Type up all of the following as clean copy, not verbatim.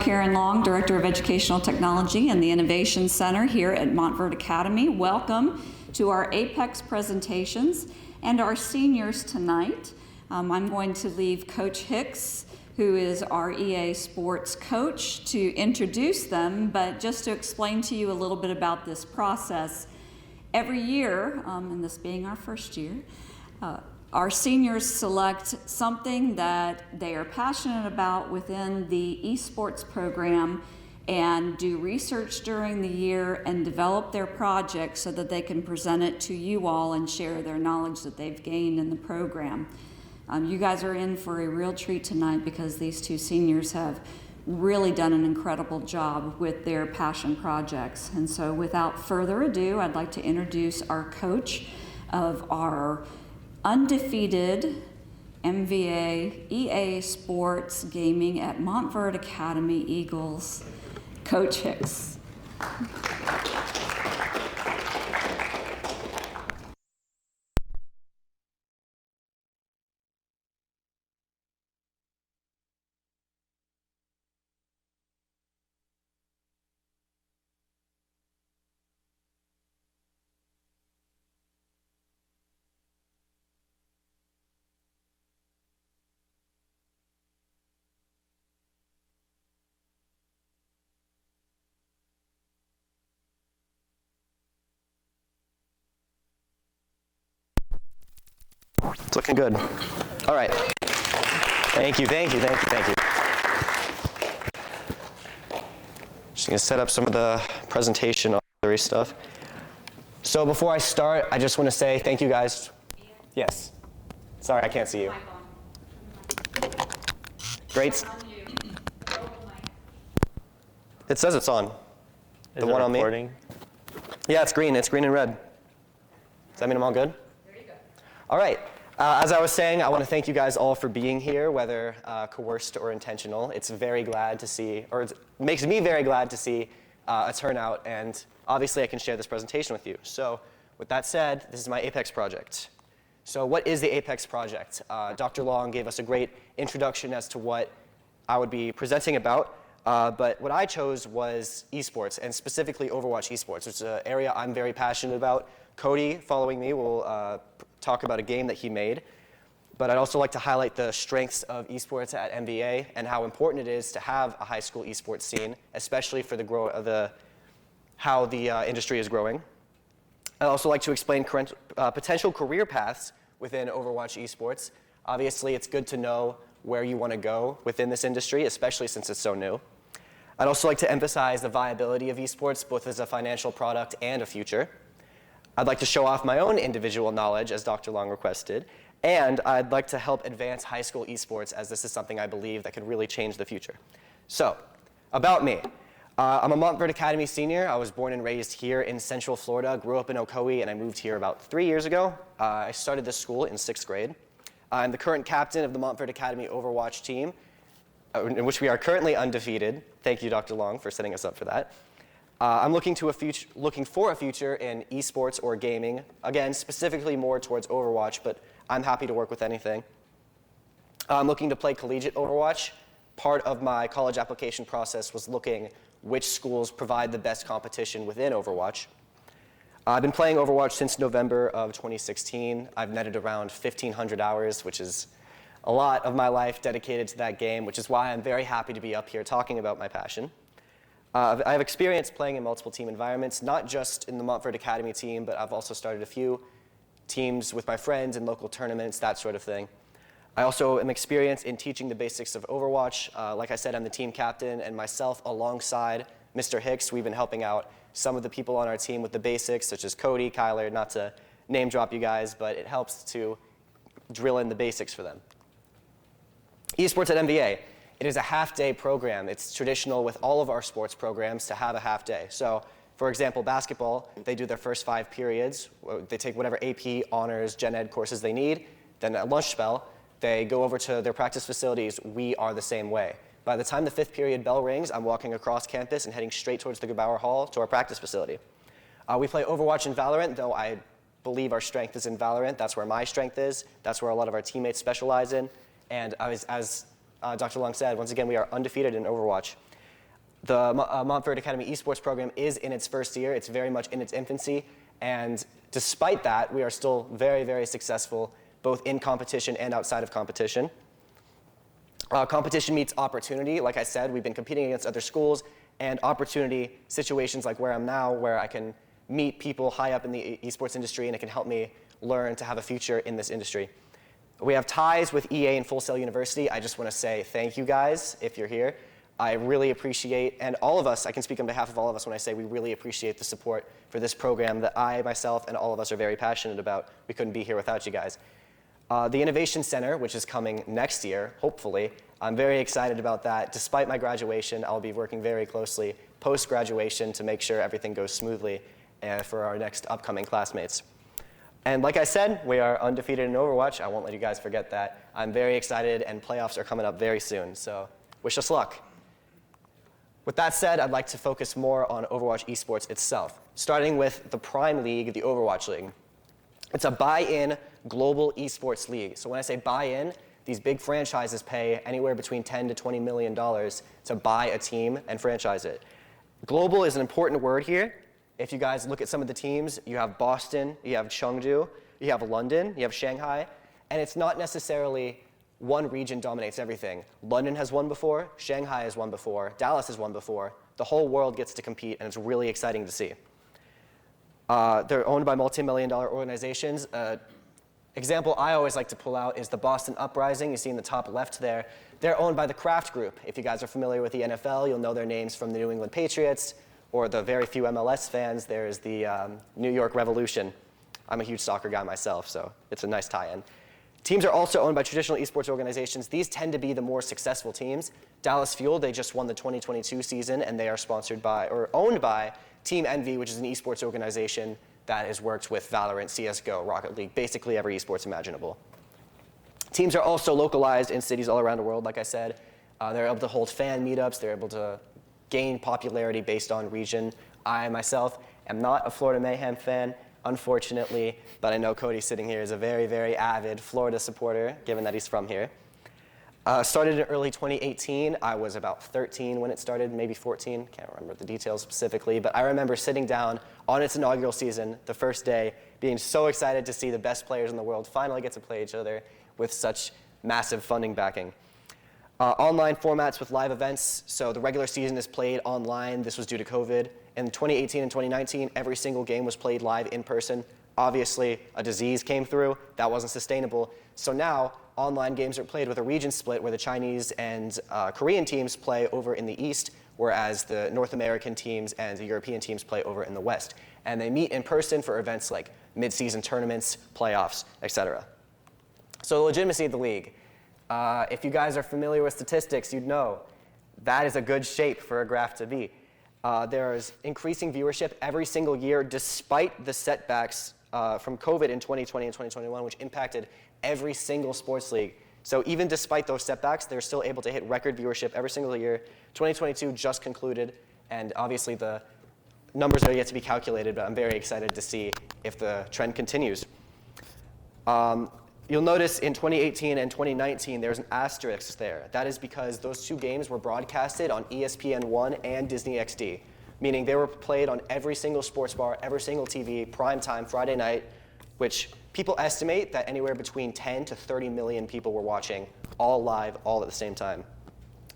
Karen Long, Director of Educational Technology and the Innovation Center here at Montverde Academy. Welcome to our Apex presentations and our seniors tonight. I'm going to leave Coach Hicks, who is our EA sports coach, to introduce them, but just to explain to you a little bit about this process. Every year, and this being our first year, our seniors select something that they are passionate about within the esports program and do research during the year and develop their project so that they can present it to you all and share their knowledge that they've gained in the program. You guys are in for a real treat tonight because these two seniors have really done an incredible job with their passion projects. And so without further ado, I'd like to introduce our coach of our undefeated MVA EA Sports Gaming at Montverde Academy Eagles, Coach Hicks. It's looking good. All right. Thank you. Just gonna set up some of the presentation auxiliary stuff. So before I start, I just want to say thank you guys. Yes. Sorry, I can't see you. Great. It says it's on. The one on me. Yeah, it's green. It's green and red. Does that mean I'm all good? All right. As I was saying, I want to thank you guys all for being here, whether coerced or intentional. It's very glad to see, or it makes me very glad to see a turnout, and obviously I can share this presentation with you. So with that said, this is my Apex project. So what is the Apex project? Dr. Long gave us a great introduction as to what I would be presenting about, but what I chose was esports, and specifically Overwatch esports, which is an area I'm very passionate about. Cody, following me, will talk about a game that he made, but I'd also like to highlight the strengths of esports at MVA and how important it is to have a high school esports scene, especially for how the industry is growing. I'd also like to explain potential career paths within Overwatch esports. Obviously, it's good to know where you want to go within this industry, especially since it's so new. I'd also like to emphasize the viability of esports, both as a financial product and a future. I'd like to show off my own individual knowledge, as Dr. Long requested, and I'd like to help advance high school esports, as this is something I believe that could really change the future. So, about me. I'm a Montverde Academy senior. I was born and raised here in Central Florida, grew up in Ocoee, and I moved here about 3 years ago. I started this school in 6th grade. I'm the current captain of the Montverde Academy Overwatch team, in which we are currently undefeated. Thank you, Dr. Long, for setting us up for that. I'm looking for a future in esports or gaming, again, specifically more towards Overwatch, but I'm happy to work with anything. I'm looking to play collegiate Overwatch. Part of my college application process was looking which schools provide the best competition within Overwatch. I've been playing Overwatch since November of 2016. I've netted around 1,500 hours, which is a lot of my life dedicated to that game, which is why I'm very happy to be up here talking about my passion. I have experience playing in multiple team environments, not just in the Montverde Academy team, but I've also started a few teams with my friends in local tournaments, that sort of thing. I also am experienced in teaching the basics of Overwatch. Like I said, I'm the team captain, and myself, alongside Mr. Hicks, we've been helping out some of the people on our team with the basics, such as Cody, Kyler, not to name drop you guys, but it helps to drill in the basics for them. Esports at MVA. It is a half-day program. It's traditional with all of our sports programs to have a half-day. So, for example, basketball, they do their first 5 periods. They take whatever AP, honors, gen ed courses they need. Then at lunch spell, they go over to their practice facilities. We are the same way. By the time the 5th period bell rings, I'm walking across campus and heading straight towards the Gebauer Hall to our practice facility. We play Overwatch and Valorant, though I believe our strength is in Valorant. That's where my strength is. That's where a lot of our teammates specialize in. And as Dr. Long said, once again, we are undefeated in Overwatch. The Montverde Academy esports program is in its first year. It's very much in its infancy. And despite that, we are still very, very successful, both in competition and outside of competition. Competition meets opportunity. Like I said, we've been competing against other schools, and opportunity situations like where I'm now, where I can meet people high up in the esports industry, and it can help me learn to have a future in this industry. We have ties with EA and Full Sail University. I just want to say thank you guys if you're here. I really appreciate, and all of us, I can speak on behalf of all of us when I say we really appreciate the support for this program that I, myself, and all of us are very passionate about. We couldn't be here without you guys. The Innovation Center, which is coming next year, hopefully, I'm very excited about that. Despite my graduation, I'll be working very closely post-graduation to make sure everything goes smoothly for our next upcoming classmates. And like I said, we are undefeated in Overwatch. I won't let you guys forget that. I'm very excited, and playoffs are coming up very soon, so wish us luck. With that said, I'd like to focus more on Overwatch esports itself, starting with the Prime League, the Overwatch League. It's a buy-in global esports league. So when I say buy-in, these big franchises pay anywhere between $10 to $20 million to buy a team and franchise it. Global is an important word here. If you guys look at some of the teams, you have Boston, you have Chengdu, you have London, you have Shanghai, and it's not necessarily one region dominates everything. London has won before, Shanghai has won before, Dallas has won before. The whole world gets to compete, and it's really exciting to see. They're owned by multi-million-dollar organizations. Example I always like to pull out is the Boston Uprising. You see in the top left there. They're owned by the Kraft Group. If you guys are familiar with the NFL, you'll know their names from the New England Patriots, or the very few MLS fans, there's the New York Revolution. I'm a huge soccer guy myself, so it's a nice tie-in. Teams are also owned by traditional esports organizations. These tend to be the more successful teams. Dallas Fuel, they just won the 2022 season, and they are sponsored by, or owned by, Team MV, which is an esports organization that has worked with Valorant, CSGO, Rocket League, basically every esports imaginable. Teams are also localized in cities all around the world, like I said. They're able to hold fan meetups. They're able to gain popularity based on region. I, myself, am not a Florida Mayhem fan, unfortunately, but I know Cody sitting here is a very, very avid Florida supporter, given that he's from here. Started in early 2018. I was about 13 when it started, maybe 14. Can't remember the details specifically, but I remember sitting down on its inaugural season, the first day, being so excited to see the best players in the world finally get to play each other with such massive funding backing. Online formats with live events, so the regular season is played online. This was due to COVID. In 2018 and 2019, every single game was played live in person. Obviously, a disease came through. That wasn't sustainable. So now, online games are played with a region split where the Chinese and Korean teams play over in the East, whereas the North American teams and the European teams play over in the West. And they meet in person for events like mid-season tournaments, playoffs, etc. So the legitimacy of the league. If you guys are familiar with statistics, you'd know that is a good shape for a graph to be. There's increasing viewership every single year despite the setbacks from COVID in 2020 and 2021, which impacted every single sports league. So even despite those setbacks, they're still able to hit record viewership every single year. 2022 just concluded, and obviously the numbers are yet to be calculated, but I'm very excited to see if the trend continues. You'll notice in 2018 and 2019, there's an asterisk there. That is because those two games were broadcasted on ESPN1 and Disney XD, meaning they were played on every single sports bar, every single TV, prime time, Friday night, which people estimate that anywhere between 10 to 30 million people were watching, all live, all at the same time.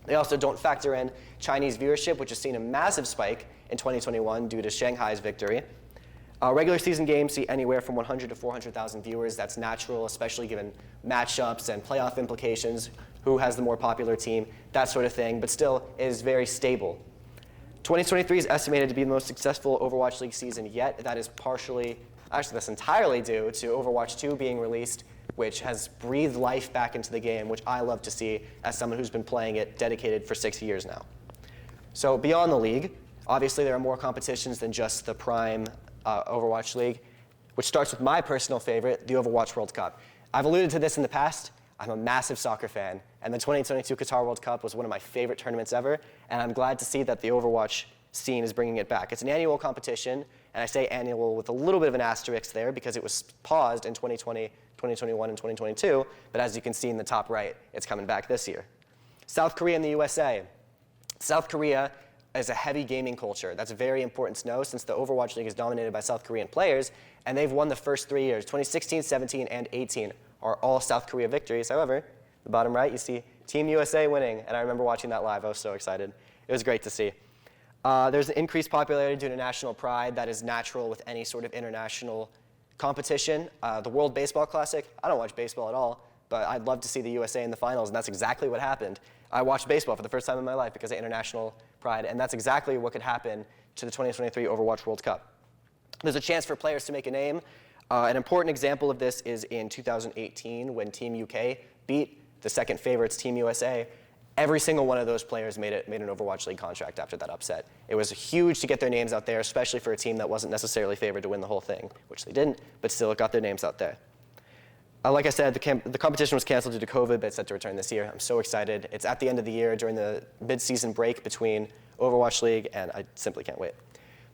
They also don't factor in Chinese viewership, which has seen a massive spike in 2021 due to Shanghai's victory. Regular season games see anywhere from 100 to 400,000 viewers. That's natural, especially given matchups and playoff implications, who has the more popular team, that sort of thing, but still it is very stable. 2023 is estimated to be the most successful Overwatch League season yet. That is that's entirely due to Overwatch 2 being released, which has breathed life back into the game, which I love to see as someone who's been playing it dedicated for 6 years now. So beyond the league, obviously there are more competitions than just the Prime Overwatch League, which starts with my personal favorite, the Overwatch World Cup. I've alluded to this in the past. I'm a massive soccer fan, and the 2022 Qatar World Cup was one of my favorite tournaments ever, and I'm glad to see that the Overwatch scene is bringing it back. It's an annual competition, and I say annual with a little bit of an asterisk there because it was paused in 2020, 2021, and 2022, but as you can see in the top right, it's coming back this year. South Korea and the USA. South Korea is a heavy gaming culture. That's very important to know since the Overwatch League is dominated by South Korean players, and they've won the first 3 years. 2016, 17, and 18 are all South Korea victories. However, the bottom right, you see Team USA winning, and I remember watching that live. I was so excited. It was great to see. There's an increased popularity due to national pride that is natural with any sort of international competition. The World Baseball Classic, I don't watch baseball at all, but I'd love to see the USA in the finals, and that's exactly what happened. I watched baseball for the first time in my life because of international pride, and that's exactly what could happen to the 2023 Overwatch World Cup. There's a chance for players to make a name. An important example of this is in 2018 when Team UK beat the second favorites, Team USA. Every single one of those players made an Overwatch League contract after that upset. It was huge to get their names out there, especially for a team that wasn't necessarily favored to win the whole thing, which they didn't, but still it got their names out there. Like I said, the competition was canceled due to COVID, but it's set to return this year. I'm so excited. It's at the end of the year during the mid-season break between Overwatch League, and I simply can't wait.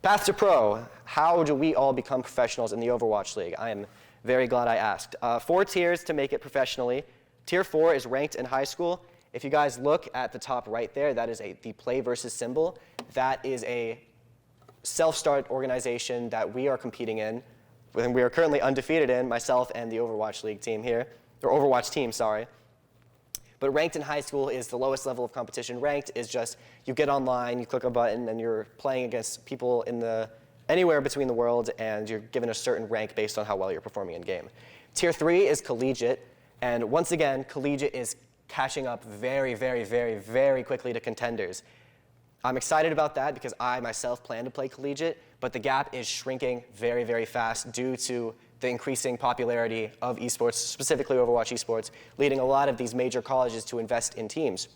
Path to Pro. How do we all become professionals in the Overwatch League? I am very glad I asked. 4 tiers to make it professionally. Tier 4 is ranked in high school. If you guys look at the top right there, that is the play versus symbol. That is a self-start organization that we are competing in. And we are currently undefeated in, myself and the Overwatch League team here, or Overwatch team, sorry. But ranked in high school is the lowest level of competition. Ranked is just you get online, you click a button, and you're playing against people anywhere between the world, and you're given a certain rank based on how well you're performing in game. Tier 3 is collegiate, and once again, collegiate is catching up very, very, very, very quickly to contenders. I'm excited about that because I myself plan to play collegiate, but the gap is shrinking very, very fast due to the increasing popularity of esports, specifically Overwatch esports, leading a lot of these major colleges to invest in teams.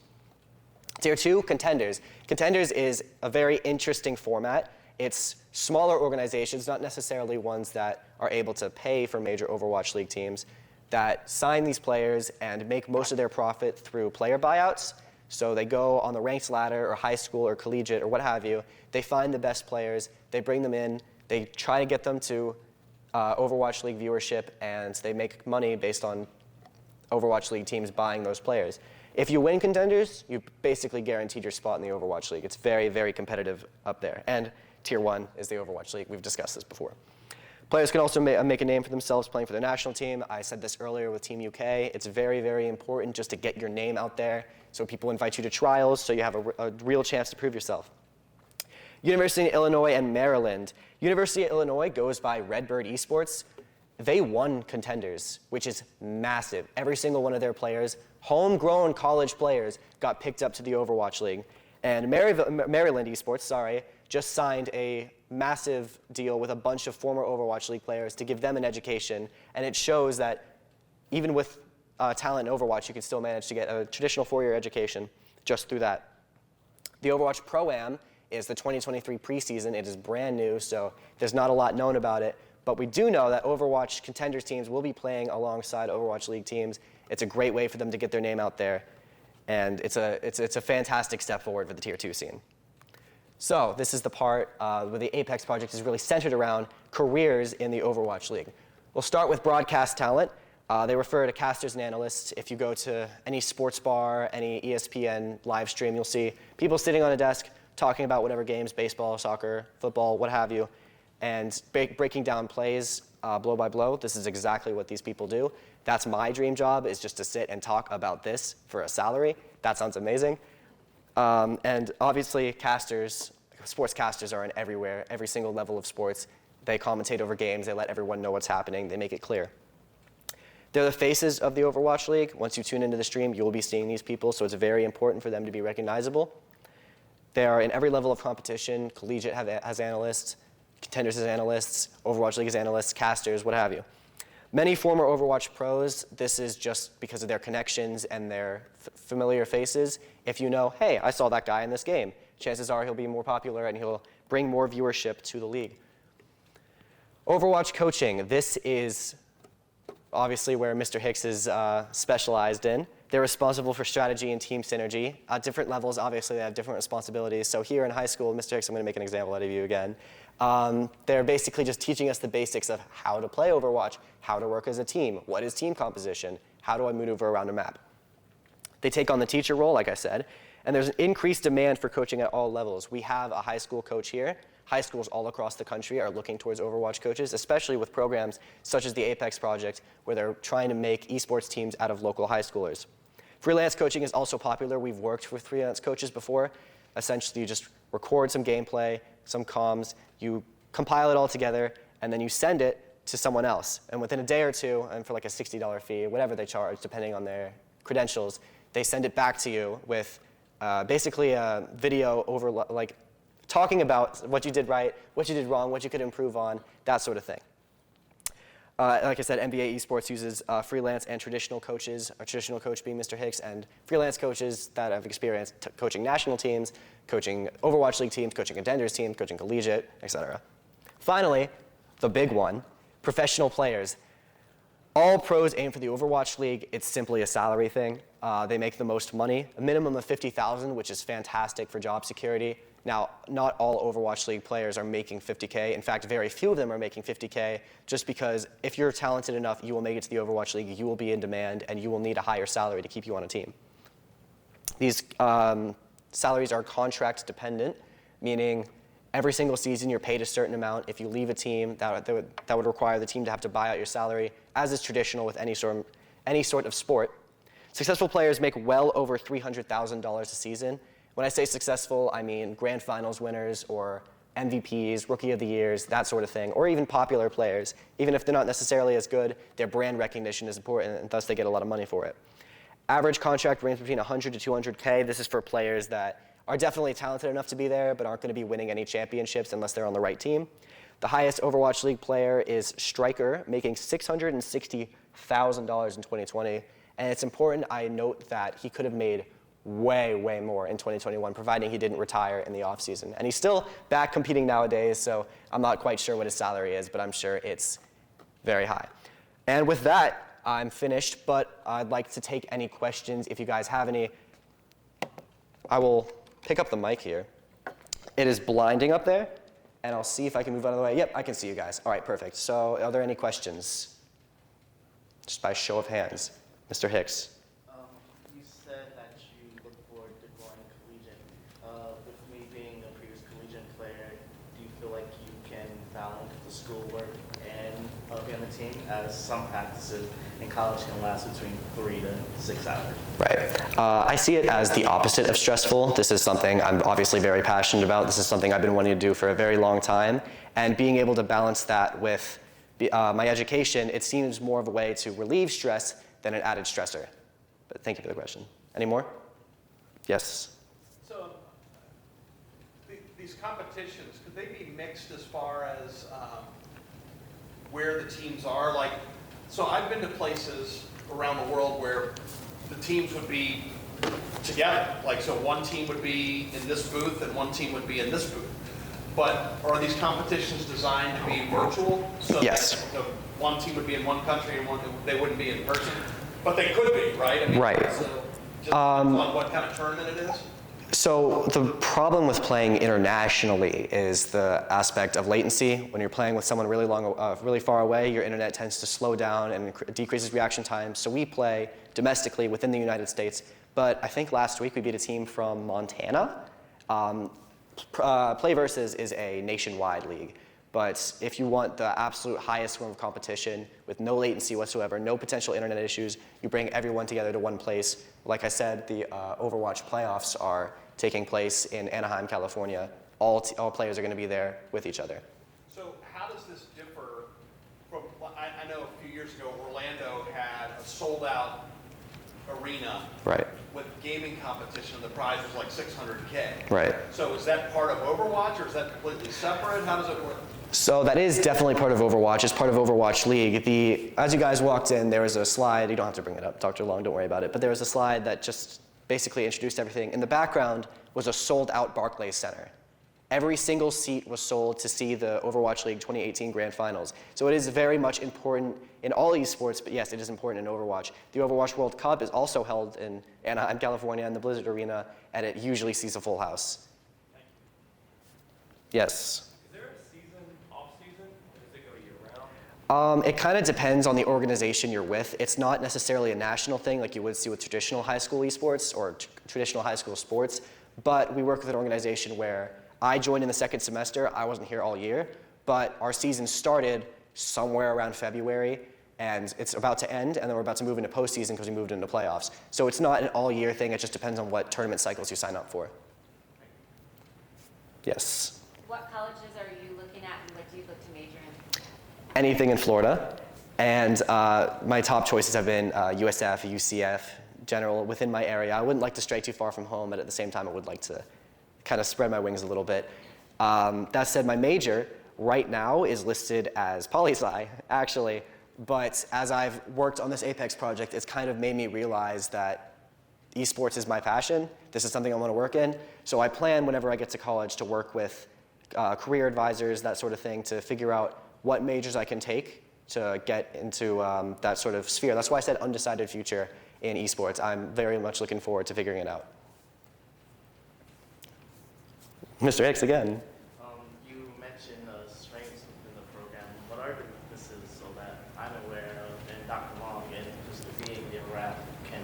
Tier 2, contenders. Contenders is a very interesting format. It's smaller organizations, not necessarily ones that are able to pay for major Overwatch League teams, that sign these players and make most of their profit through player buyouts. So they go on the ranked ladder or high school or collegiate or what have you. They find the best players, they bring them in, they try to get them to Overwatch League viewership, and they make money based on Overwatch League teams buying those players. If you win contenders, you basically guaranteed your spot in the Overwatch League. It's very, very competitive up there. And Tier 1 is the Overwatch League. We've discussed this before. Players can also make a name for themselves playing for their national team. I said this earlier with Team UK. It's very, very important just to get your name out there so people invite you to trials so you have a real chance to prove yourself. University of Illinois and Maryland. University of Illinois goes by Redbird Esports. They won contenders, which is massive. Every single one of their players, homegrown college players, got picked up to the Overwatch League. And Maryland Esports, just signed a massive deal with a bunch of former Overwatch League players to give them an education. And it shows that even with talent in Overwatch, you can still manage to get a traditional 4-year education just through that. The Overwatch Pro-Am is the 2023 preseason. It is brand new, so there's not a lot known about it. But we do know that Overwatch contenders teams will be playing alongside Overwatch League teams. It's a great way for them to get their name out there. And it's a fantastic step forward for the Tier 2 scene. So this is the part where the Apex project is really centered around careers in the Overwatch League. We'll start with broadcast talent. They refer to casters and analysts. If you go to any sports bar, any ESPN live stream, you'll see people sitting on a desk talking about whatever games, baseball, soccer, football, what have you, and breaking down plays blow by blow. This is exactly what these people do. That's my dream job, is just to sit and talk about this for a salary. That sounds amazing. And obviously, sports casters are in everywhere, every single level of sports. They commentate over games. They let everyone know what's happening. They make it clear. They're the faces of the Overwatch League. Once you tune into the stream, you'll be seeing these people, so it's very important for them to be recognizable. They are in every level of competition. Collegiate has analysts, contenders has analysts, Overwatch League has analysts, casters, what have you. Many former Overwatch pros, this is just because of their connections and their familiar faces. If you know, hey, I saw that guy in this game, chances are he'll be more popular and he'll bring more viewership to the league. Overwatch coaching, this is obviously where Mr. Hicks is specialized in. They're responsible for strategy and team synergy. At different levels, obviously, they have different responsibilities. So here in high school, Mr. Hicks, I'm going to make an example out of you again. They're basically just teaching us the basics of how to play Overwatch, how to work as a team, what is team composition, how do I maneuver around a map. They take on the teacher role, like I said, And there's an increased demand for coaching at all levels. We have a high school coach here. High schools all across the country are looking towards Overwatch coaches, especially with programs such as the Apex Project, where they're trying to make esports teams out of local high schoolers. Freelance coaching is also popular. We've worked with freelance coaches before. Essentially, you just record some gameplay, some comms, you compile it all together, and then you send it to someone else. And within a day or two, and for like a $60 fee, whatever they charge, depending on their credentials, they send it back to you with basically a video over, like, talking about what you did right, what you did wrong, what you could improve on, that sort of thing. Like I said, MVA Esports uses freelance and traditional coaches, a traditional coach being Mr. Hicks, and freelance coaches that have experience coaching national teams, coaching Overwatch League teams, coaching contenders teams, coaching collegiate, etc. Finally, the big one, professional players. All pros aim for the Overwatch League. It's simply a salary thing. They make the most money, a minimum of $50,000, which is fantastic for job security. Now, not all Overwatch League players are making $50K. In fact, very few of them are making $50K, just because if you're talented enough, you will make it to the Overwatch League, you will be in demand, and you will need a higher salary to keep you on a team. These salaries are contract dependent, meaning every single season you're paid a certain amount. If you leave a team, that would require the team to have to buy out your salary, as is traditional with any sort of sport. Successful players make well over $300,000 a season. When I say successful, I mean grand finals winners or MVPs, rookie of the years, that sort of thing, or even popular players. Even if they're not necessarily as good, their brand recognition is important, and thus they get a lot of money for it. Average contract range between 100 to 200K. This is for players that are definitely talented enough to be there, but aren't going to be winning any championships unless they're on the right team. The highest Overwatch League player is Striker, making $660,000 in 2020. And it's important I note that he could have made way, way more in 2021, providing he didn't retire in the offseason. And he's still back competing nowadays, so I'm not quite sure what his salary is, but I'm sure it's very high. And with that, I'm finished, but I'd like to take any questions if you guys have any. I will pick up the mic here. It is blinding up there, and I'll see if I can move out of the way. Yep, I can see you guys. All right, perfect. So are there any questions? Just by show of hands. Mr. Hicks. You said that you look forward to going collegiate. With me being a previous collegiate player, do you feel like you can balance the schoolwork and being on the team, as some practices in college can last between 3 to 6 hours? Right. I see it as the opposite of stressful. This is something I'm obviously very passionate about. This is something I've been wanting to do for a very long time. And being able to balance that with my education, it seems more of a way to relieve stress than an added stressor. But thank you for the question. Any more? Yes? So these competitions, could they be mixed as far as where the teams are? Like, so I've been to places around the world where the teams would be together. Like, so one team would be in this booth and one team would be in this booth. But are these competitions designed to be virtual? So yes. that one team would be in one country and they wouldn't be in person? But they could be, right? I mean, right. So just on what kind of tournament it is? So the problem with playing internationally is the aspect of latency. When you're playing with someone really far away, your internet tends to slow down and decreases reaction time. So we play domestically within the United States. But I think last week we beat a team from Montana. Play Versus is a nationwide league. But if you want the absolute highest form of competition with no latency whatsoever, no potential internet issues, you bring everyone together to one place. Like I said, the Overwatch playoffs are taking place in Anaheim, California. All players are going to be there with each other. So how does this differ from, I know a few years ago, Orlando had a sold-out arena. Right. With gaming competition, the prize was like $600K. Right. So is that part of Overwatch, or is that completely separate? How does it work? So that is definitely part of Overwatch. It's part of Overwatch League. As you guys walked in, there was a slide. You don't have to bring it up, Dr. Long, don't worry about it. But there was a slide that just basically introduced everything. In the background was a sold-out Barclays Center. Every single seat was sold to see the Overwatch League 2018 Grand Finals. So it is very much important in all esports, but yes, it is important in Overwatch. The Overwatch World Cup is also held in Anaheim, California, in the Blizzard Arena, and it usually sees a full house. Yes? Is there a season, off-season, or does it go It kind of depends on the organization you're with. It's not necessarily a national thing like you would see with traditional high school esports or traditional high school sports, but we work with an organization where I joined in the second semester. I wasn't here all year, but our season started somewhere around February, and it's about to end, and then we're about to move into postseason because we moved into playoffs. So it's not an all-year thing. It just depends on what tournament cycles you sign up for. Yes? What colleges are you looking at, and what do you look to major in? Anything in Florida. And my top choices have been USF, UCF, general, within my area. I wouldn't like to stray too far from home, but at the same time, I would like to kind of spread my wings a little bit. That said, my major right now is listed as poli-sci, actually. But as I've worked on this Apex project, it's kind of made me realize that esports is my passion. This is something I want to work in. So I plan whenever I get to college to work with career advisors, that sort of thing, to figure out what majors I can take to get into that sort of sphere. That's why I said undecided future in esports. I'm very much looking forward to figuring it out. Mr. Hicks again. You mentioned strengths within the program. What are the weaknesses so that I'm aware of, and Dr. Long and just being the rep can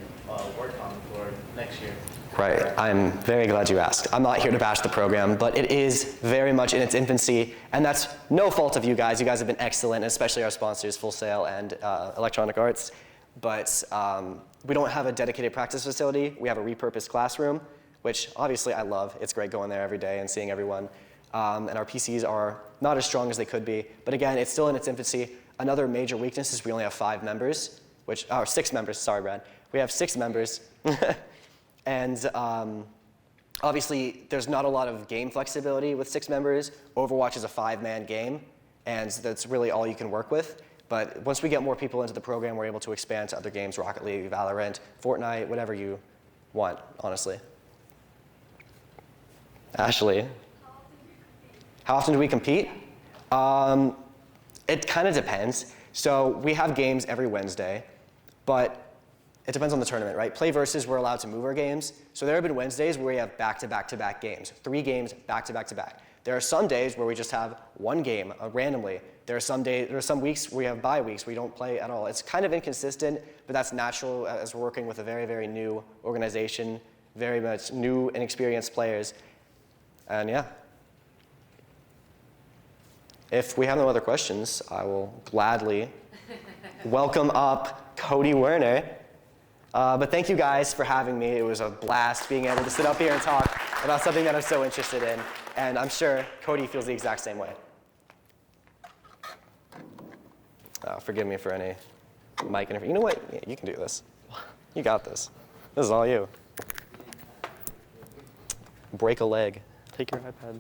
work on for next year? Right, I'm very glad you asked. I'm not here to bash the program, but it is very much in its infancy, and that's no fault of you guys. You guys have been excellent, especially our sponsors, Full Sail and Electronic Arts. But we don't have a dedicated practice facility. We have a repurposed classroom, which obviously I love. It's great going there every day and seeing everyone. And our PCs are not as strong as they could be. But again, it's still in its infancy. Another major weakness is we only have 5 members, or 6 members, sorry, Brad. We have 6 members. And obviously, there's not a lot of game flexibility with 6 members. Overwatch is a 5-man game, and that's really all you can work with. But once we get more people into the program, we're able to expand to other games, Rocket League, Valorant, Fortnite, whatever you want, honestly. Ashley? How often do we compete? It kind of depends. So we have games every Wednesday, but it depends on the tournament, right? Play versus, we're allowed to move our games. So there have been Wednesdays where we have back-to-back-to-back games, 3 games back-to-back-to-back. There are some days where we just have 1 game randomly. There are some weeks where we have bye weeks, we don't play at all. It's kind of inconsistent, but that's natural as we're working with a very, very new organization, very much new and experienced players. And yeah. If we have no other questions, I will gladly welcome up Cody Werner. But thank you guys for having me. It was a blast being able to sit up here and talk about something that I'm so interested in. And I'm sure Cody feels the exact same way. Forgive me for any mic interference. You know what? Yeah, you can do this. You got this. This is all you. Break a leg. Take your iPad.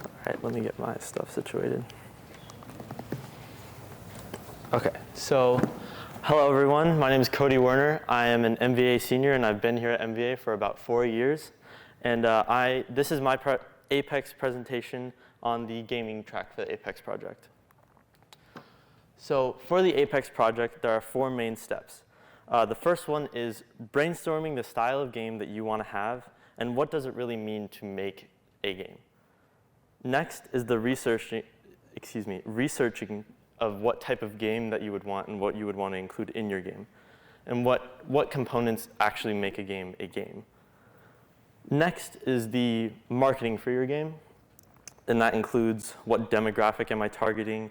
All right, let me get my stuff situated. Okay, so hello everyone. My name is Cody Werner. I am an MVA senior, and I've been here at MVA for about 4 years. And this is my Apex presentation on the gaming track for the Apex project. So for the Apex project, there are 4 main steps. The first one is brainstorming the style of game that you want to have, and what does it really mean to make a game. Next is the researching of what type of game that you would want and what you would want to include in your game, and what components actually make a game a game. Next is the marketing for your game, and that includes what demographic am I targeting,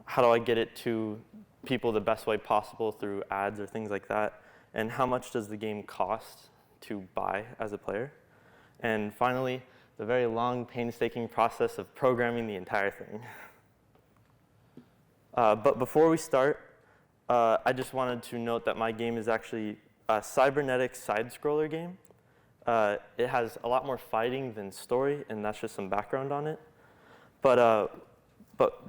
how do I get it to people the best way possible through ads or things like that, and how much does the game cost to buy as a player. And finally, the very long, painstaking process of programming the entire thing. But before we start, I just wanted to note that my game is actually a cybernetic side-scroller game. It has a lot more fighting than story, and that's just some background on it. But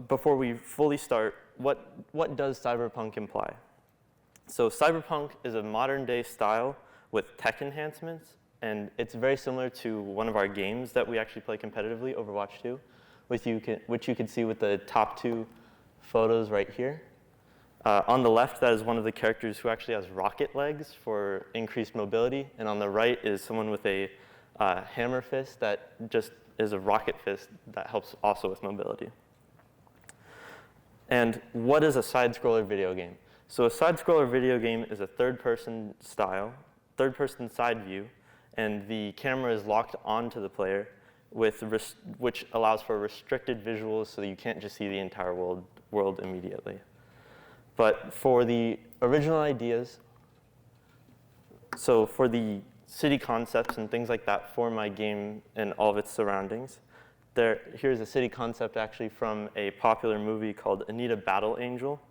before we fully start, what does cyberpunk imply? So cyberpunk is a modern-day style with tech enhancements, and it's very similar to one of our games that we actually play competitively, Overwatch 2, which you can see with the top 2 photos right here. On the left, that is one of the characters who actually has rocket legs for increased mobility, and on the right is someone with a hammer fist that just is a rocket fist that helps also with mobility. And what is a side-scroller video game? So a side-scroller video game is a third-person style, third-person side view, and the camera is locked onto the player, which allows for restricted visuals so that you can't just see the entire world immediately. But for the original ideas, so for the city concepts and things like that for my game and all of its surroundings, here's a city concept actually from a popular movie called Anita Battle Angel.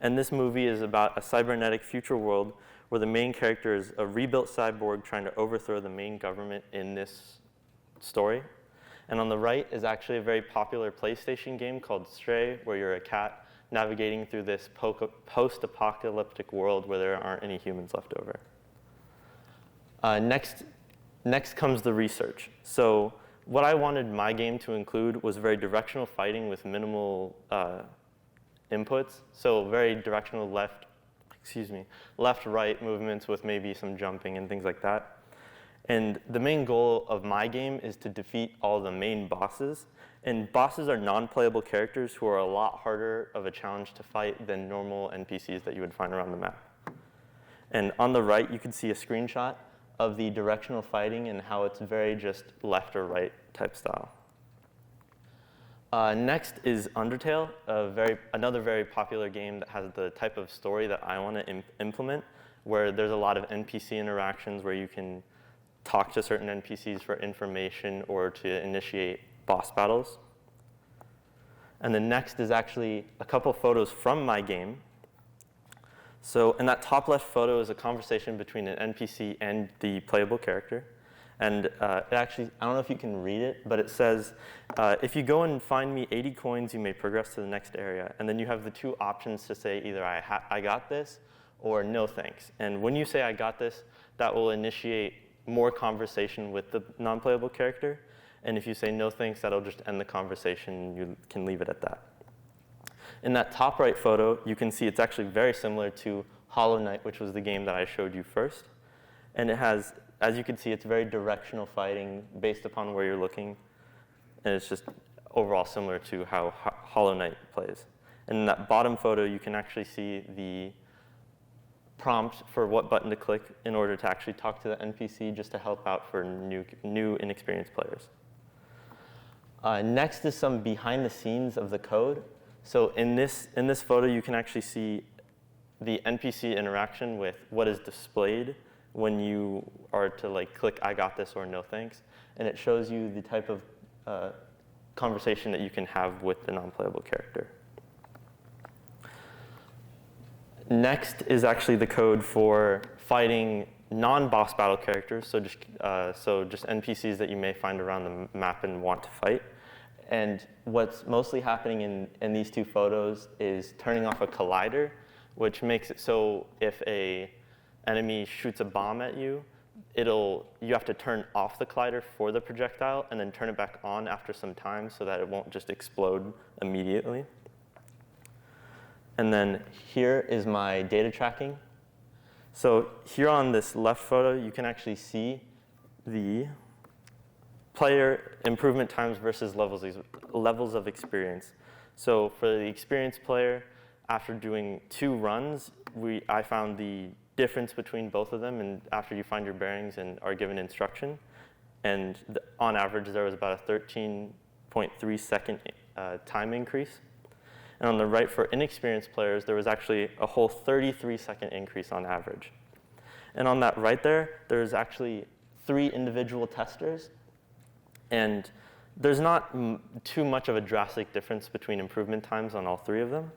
And this movie is about a cybernetic future world where the main character is a rebuilt cyborg trying to overthrow the main government in this story. And on the right is actually a very popular PlayStation game called Stray, where you're a cat navigating through this post-apocalyptic world where there aren't any humans left over. Next comes the research. So what I wanted my game to include was very directional fighting with minimal inputs. So very directional left-right movements with maybe some jumping and things like that. And the main goal of my game is to defeat all the main bosses. And bosses are non-playable characters who are a lot harder of a challenge to fight than normal NPCs that you would find around the map. And on the right, you can see a screenshot of the directional fighting and how it's very just left or right type style. Next is Undertale, another very popular game that has the type of story that I want to implement, where there's a lot of NPC interactions where you can talk to certain NPCs for information or to initiate boss battles. And then next is actually a couple photos from my game. So in that top left photo is a conversation between an NPC and the playable character. And it actually, I don't know if you can read it, but it says, if you go and find me 80 coins, you may progress to the next area. And then you have the two options to say either I got this or no thanks. And when you say I got this, that will initiate more conversation with the non-playable character. And if you say no thanks, that'll just end the conversation. You can leave it at that. In that top right photo, you can see it's actually very similar to Hollow Knight, which was the game that I showed you first. And it has, as you can see, it's very directional fighting based upon where you're looking. And it's just overall similar to how Hollow Knight plays. And in that bottom photo, you can actually see the prompt for what button to click in order to actually talk to the NPC, just to help out for new inexperienced players. Next is some behind the scenes of the code. So in this photo, you can actually see the NPC interaction with what is displayed when you are to click I got this or no thanks. And it shows you the type of conversation that you can have with the non-playable character. Next is actually the code for fighting non-boss battle characters, so just NPCs that you may find around the map and want to fight. And what's mostly happening in these two photos is turning off a collider, which makes it so if an enemy shoots a bomb at you, you have to turn off the collider for the projectile and then turn it back on after some time so that it won't just explode immediately. And then here is my data tracking. So here on this left photo, you can actually see the player improvement times versus levels of experience. So for the experienced player, after doing 2 runs, I found the difference between both of them, and after you find your bearings and are given instruction. And on average, there was about a 13.3 second time increase. And on the right, for inexperienced players, there was actually a whole 33-second increase on average. And on that right there's actually 3 individual testers. And there's not too much of a drastic difference between improvement times on all 3 of them.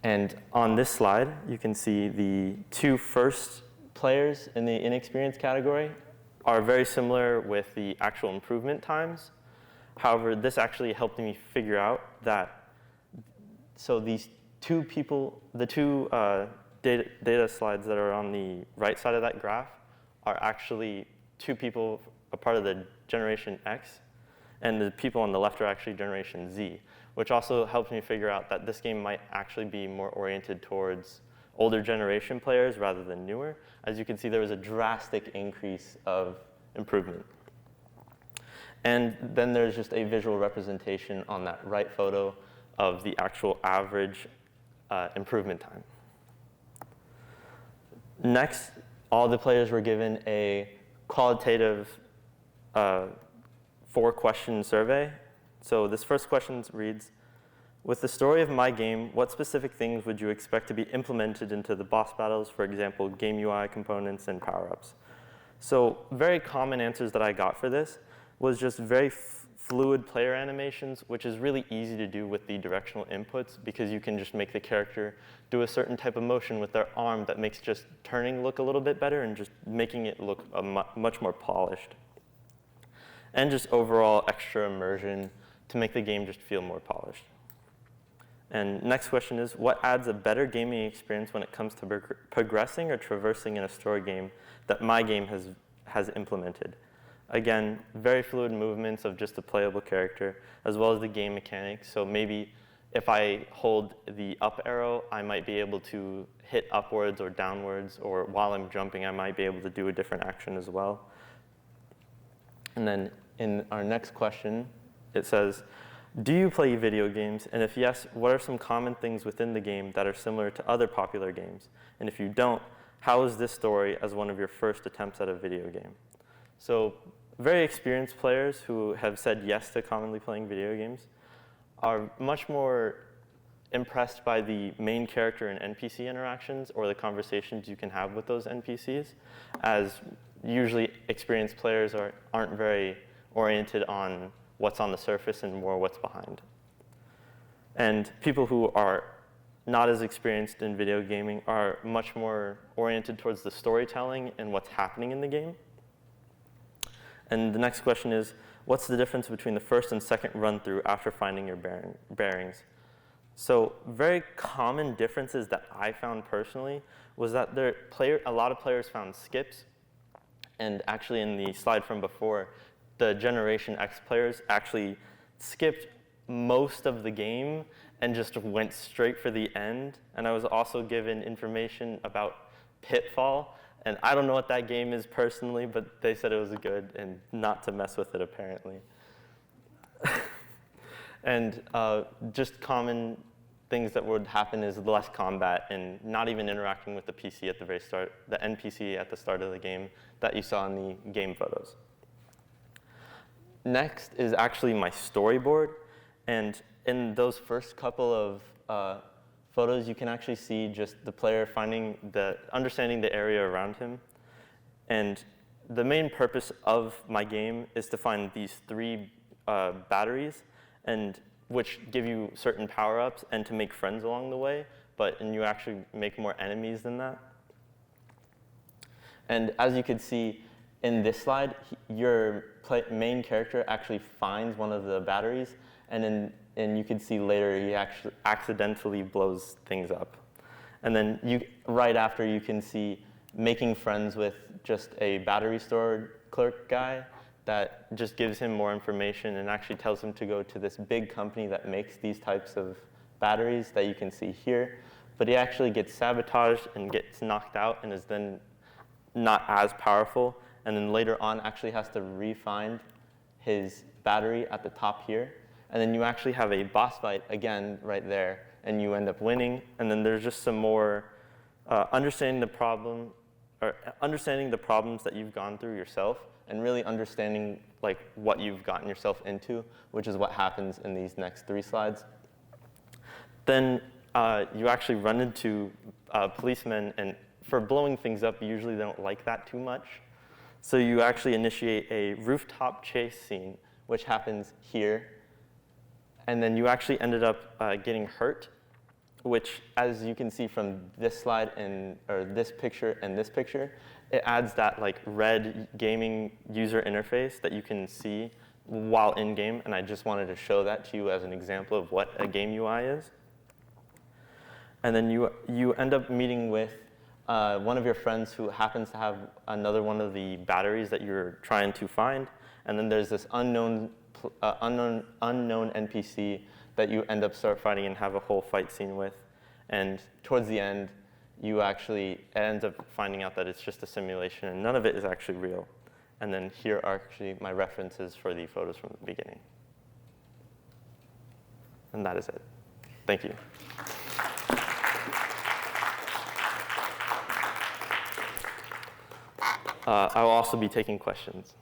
And on this slide, you can see the 2 first players in the inexperienced category are very similar with the actual improvement times. However, this actually helped me figure out that, so these 2 people, the 2 data slides that are on the right side of that graph are actually 2 people, a part of the Generation X, and the people on the left are actually Generation Z, which also helped me figure out that this game might actually be more oriented towards older generation players rather than newer. As you can see, there was a drastic increase of improvement. And then there's just a visual representation on that right photo of the actual average improvement time. Next, all the players were given a qualitative 4-question survey. So this first question reads, with the story of my game, what specific things would you expect to be implemented into the boss battles, for example, game UI components and power-ups? So very common answers that I got for this was just very fluid player animations, which is really easy to do with the directional inputs because you can just make the character do a certain type of motion with their arm that makes just turning look a little bit better and just making it look much more polished. And just overall extra immersion to make the game just feel more polished. And next question is, what adds a better gaming experience when it comes to progressing or traversing in a story game that my game has implemented? Again, very fluid movements of just a playable character, as well as the game mechanics. So maybe if I hold the up arrow, I might be able to hit upwards or downwards, or while I'm jumping, I might be able to do a different action as well. And then in our next question, it says, do you play video games? And if yes, what are some common things within the game that are similar to other popular games? And if you don't, how is this story as one of your first attempts at a video game? So very experienced players who have said yes to commonly playing video games are much more impressed by the main character and NPC interactions or the conversations you can have with those NPCs, as usually experienced players aren't very oriented on what's on the surface and more what's behind. And people who are not as experienced in video gaming are much more oriented towards the storytelling and what's happening in the game. And the next question is, what's the difference between the first and second run-through after finding your bearings? So very common differences that I found personally was that a lot of players found skips. And actually in the slide from before, the Generation X players actually skipped most of the game and just went straight for the end. And I was also given information about Pitfall. And I don't know what that game is personally, but they said it was good and not to mess with it apparently. And just common things that would happen is less combat and not even interacting with the PC at the very start, the NPC at the start of the game that you saw in the game photos. Next is actually my storyboard. And in those first couple of photos, you can actually see just the player understanding the area around him. And the main purpose of my game is to find these 3 batteries, and which give you certain power-ups and to make friends along the way, and you actually make more enemies than that. And as you can see in this slide, your main character actually finds one of the batteries, and you can see later he actually accidentally blows things up. And then right after you can see making friends with just a battery store clerk guy that just gives him more information and actually tells him to go to this big company that makes these types of batteries that you can see here. But he actually gets sabotaged and gets knocked out and is then not as powerful. And then later on actually has to re-find his battery at the top here. And then you actually have a boss fight again right there, and you end up winning. And then there's just some more understanding the problems that you've gone through yourself, and really understanding what you've gotten yourself into, which is what happens in these next 3 slides. Then you actually run into policemen, and for blowing things up, usually they don't like that too much. So you actually initiate a rooftop chase scene, which happens here. And then you actually ended up getting hurt, which, as you can see from this slide or this picture and this picture, it adds that red gaming user interface that you can see while in game. And I just wanted to show that to you as an example of what a game UI is. And then you end up meeting with one of your friends who happens to have another one of the batteries that you're trying to find. And then there's this unknown NPC that you end up start fighting and have a whole fight scene with. And towards the end, you actually end up finding out that it's just a simulation and none of it is actually real. And then here are actually my references for the photos from the beginning. And that is it. Thank you. I will also be taking questions.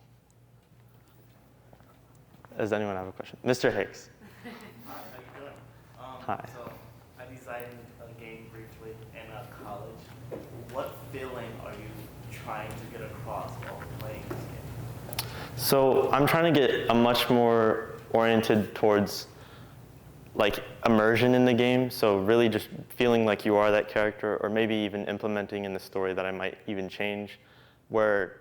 Does anyone have a question? Mr. Hicks. Hi, how you doing? Hi. So I designed a game briefly in college. What feeling are you trying to get across while playing this game? So I'm trying to get a much more oriented towards like immersion in the game. So really just feeling like you are that character, or maybe even implementing in the story that I might even change, where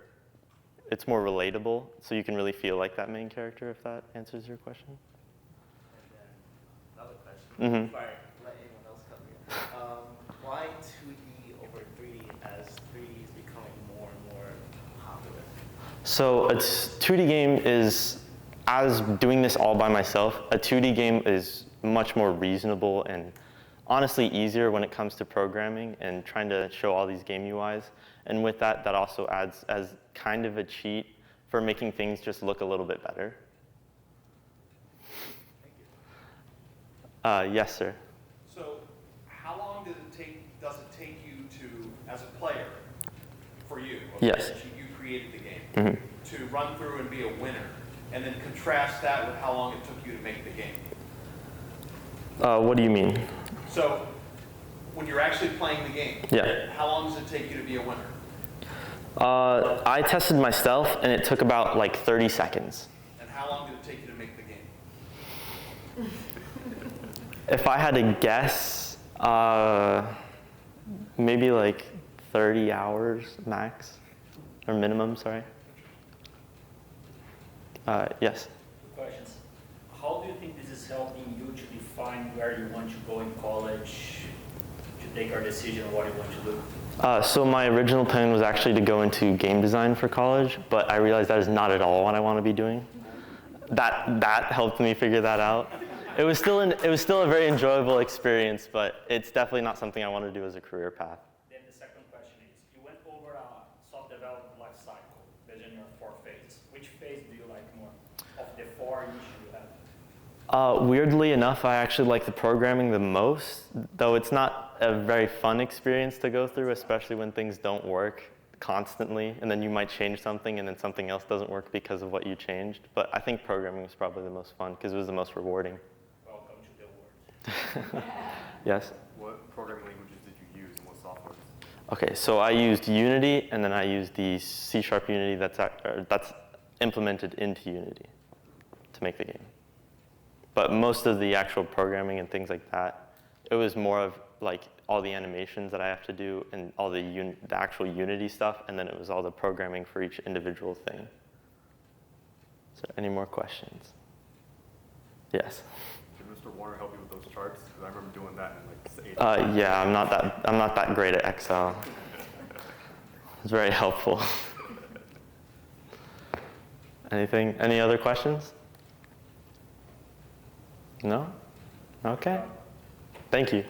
it's more relatable, so you can really feel like that main character, if that answers your question. And then another question, Mhm. before I let anyone else come in. Why 2D over 3D as 3D is becoming more and more popular? So a 2D game is, as doing this all by myself, a 2D game is much more reasonable and honestly easier when it comes to programming and trying to show all these game UIs. And with that, that also adds as kind of a cheat for making things just look a little bit better. Thank you. Yes, sir. So how long does it take you to, as a player, for you, okay, Yes. since you created the game, Mm-hmm. to run through and be a winner, and then contrast that with how long it took you to make the game? What do you mean? So when you're actually playing the game, Yeah. how long does it take you to be a winner? I tested myself, and it took about like 30 seconds. And how long did it take you to make the game? If I had to guess, maybe like 30 hours max, or minimum, sorry. Yes. Questions. How do you think this is helping you to define where you want to go in college, to take our decision on what you want to do? So my original plan was actually to go into game design for college, but I realized that is not at all what I want to be doing. That helped me figure that out. It was still a very enjoyable experience, but it's definitely not something I want to do as a career path. Then the second question is, you went over a soft development life cycle based on your 4 phases. Which phase do you like more of the 4 you should have? Weirdly enough, I actually like the programming the most, though it's not a very fun experience to go through, especially when things don't work constantly, and then you might change something and then something else doesn't work because of what you changed. But I think programming was probably the most fun because it was the most rewarding. Welcome to the world. Yes? What programming languages did you use and what software? Okay, so I used Unity, and then I used the C# Unity that's implemented into Unity to make the game. But most of the actual programming and things like that, it was more of like all the animations that I have to do and all the actual Unity stuff, and then it was all the programming for each individual thing. So any more questions? Yes. Did Mr. Warner help you with those charts? Because I remember doing that in like 8 Yeah, I'm not that great at Excel. It's very helpful. Any other questions? No? Okay. Thank you.